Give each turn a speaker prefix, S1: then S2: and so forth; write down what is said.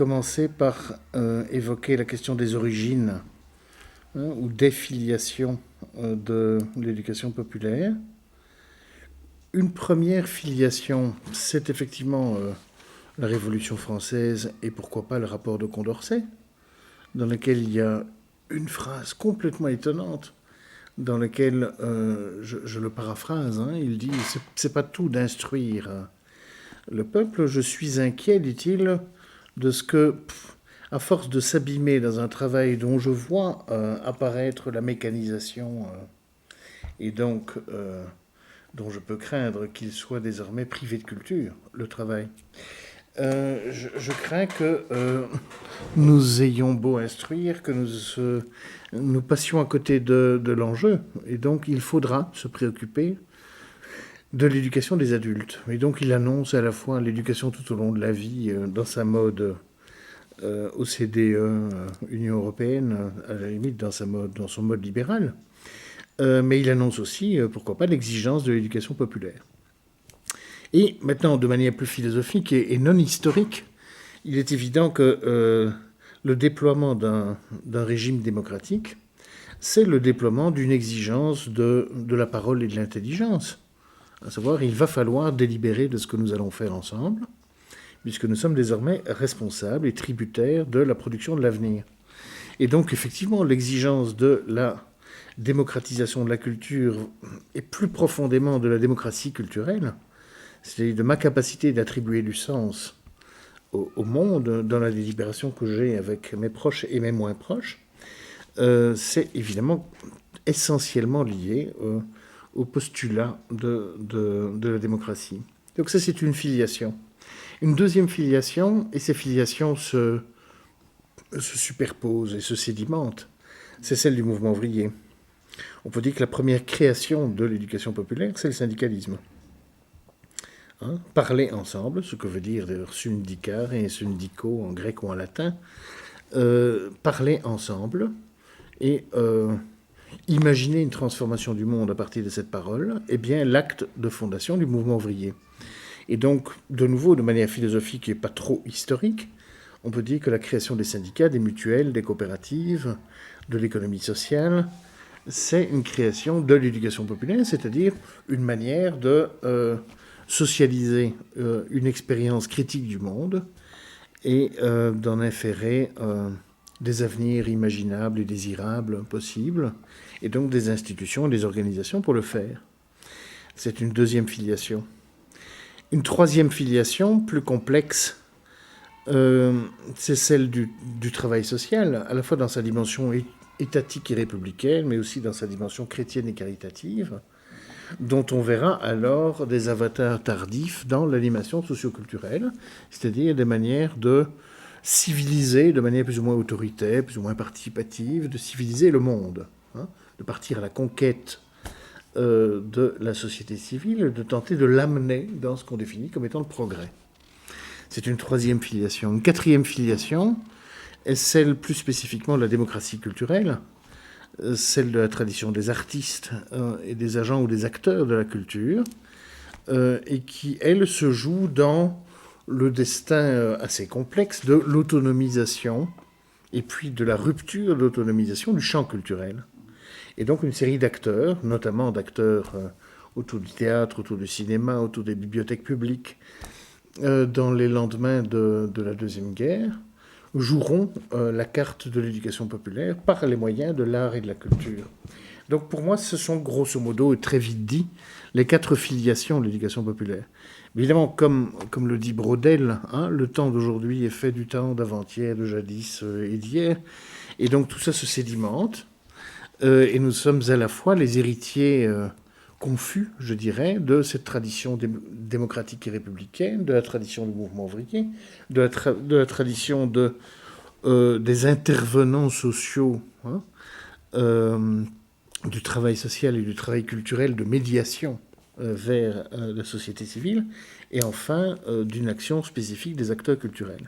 S1: commencer par évoquer la question des origines ou des filiations de l'éducation populaire. Une première filiation, c'est effectivement la Révolution française et pourquoi pas le rapport de Condorcet, dans lequel il y a une phrase complètement étonnante, dans laquelle, je le paraphrase, il dit « c'est pas tout d'instruire le peuple, je suis inquiet, dit-il, de ce que, à force de s'abîmer dans un travail dont je vois apparaître la mécanisation, et donc dont je peux craindre qu'il soit désormais privé de culture, le travail. Je crains que nous ayons beau instruire, que nous passions à côté de l'enjeu. Et donc, il faudra se préoccuper de l'éducation des adultes. Et donc, il annonce à la fois l'éducation tout au long de la vie, dans sa mode OCDE, Union européenne, à la limite dans son mode libéral. Mais il annonce aussi, pourquoi pas, l'exigence de l'éducation populaire. Et maintenant, de manière plus philosophique et non historique, il est évident que le déploiement d'un régime démocratique, c'est le déploiement d'une exigence de la parole et de l'intelligence. À savoir, il va falloir délibérer de ce que nous allons faire ensemble, puisque nous sommes désormais responsables et tributaires de la production de l'avenir. Et donc, effectivement, l'exigence de la démocratisation de la culture et plus profondément de la démocratie culturelle, c'est-à-dire de ma capacité d'attribuer du sens au monde dans la délibération que j'ai avec mes proches et mes moins proches, c'est évidemment essentiellement lié au postulat de la démocratie. Donc ça, c'est une filiation. Une deuxième filiation, et ces filiations se superposent et se sédimentent, c'est celle du mouvement ouvrier. On peut dire que la première création de l'éducation populaire, c'est le syndicalisme. Parler ensemble, ce que veut dire d'ailleurs syndicare et syndico en grec ou en latin, parler ensemble et imaginer une transformation du monde à partir de cette parole, est bien l'acte de fondation du mouvement ouvrier. Et donc, de nouveau, de manière philosophique et pas trop historique, on peut dire que la création des syndicats, des mutuelles, des coopératives, de l'économie sociale, c'est une création de l'éducation populaire, c'est-à-dire une manière de socialiser une expérience critique du monde et d'en inférer des avenirs imaginables et désirables possibles, et donc des institutions et des organisations pour le faire. C'est une deuxième filiation. Une troisième filiation, plus complexe, c'est celle du travail social, à la fois dans sa dimension étatique et républicaine, mais aussi dans sa dimension chrétienne et caritative, dont on verra alors des avatars tardifs dans l'animation socioculturelle, c'est-à-dire des manières de civiliser de manière plus ou moins autoritaire, plus ou moins participative, de civiliser le monde, de partir à la conquête de la société civile, de tenter de l'amener dans ce qu'on définit comme étant le progrès. C'est une troisième filiation. Une quatrième filiation est celle plus spécifiquement de la démocratie culturelle, celle de la tradition des artistes et des agents ou des acteurs de la culture, et qui, elle, se joue dans le destin assez complexe de l'autonomisation et puis de la rupture de l'autonomisation du champ culturel. Et donc une série d'acteurs, notamment d'acteurs autour du théâtre, autour du cinéma, autour des bibliothèques publiques, dans les lendemains de la Deuxième Guerre, joueront la carte de l'éducation populaire par les moyens de l'art et de la culture. Donc pour moi, ce sont grosso modo, et très vite dit, les 4 filiations de l'éducation populaire. Évidemment, comme le dit Braudel, le temps d'aujourd'hui est fait du temps d'avant-hier, de jadis et d'hier, et donc tout ça se sédimente, et nous sommes à la fois les héritiers confus, je dirais, de cette tradition démocratique et républicaine, de la tradition du mouvement ouvrier, de la tradition des intervenants sociaux, du travail social et du travail culturel de médiation vers la société civile, et enfin d'une action spécifique des acteurs culturels.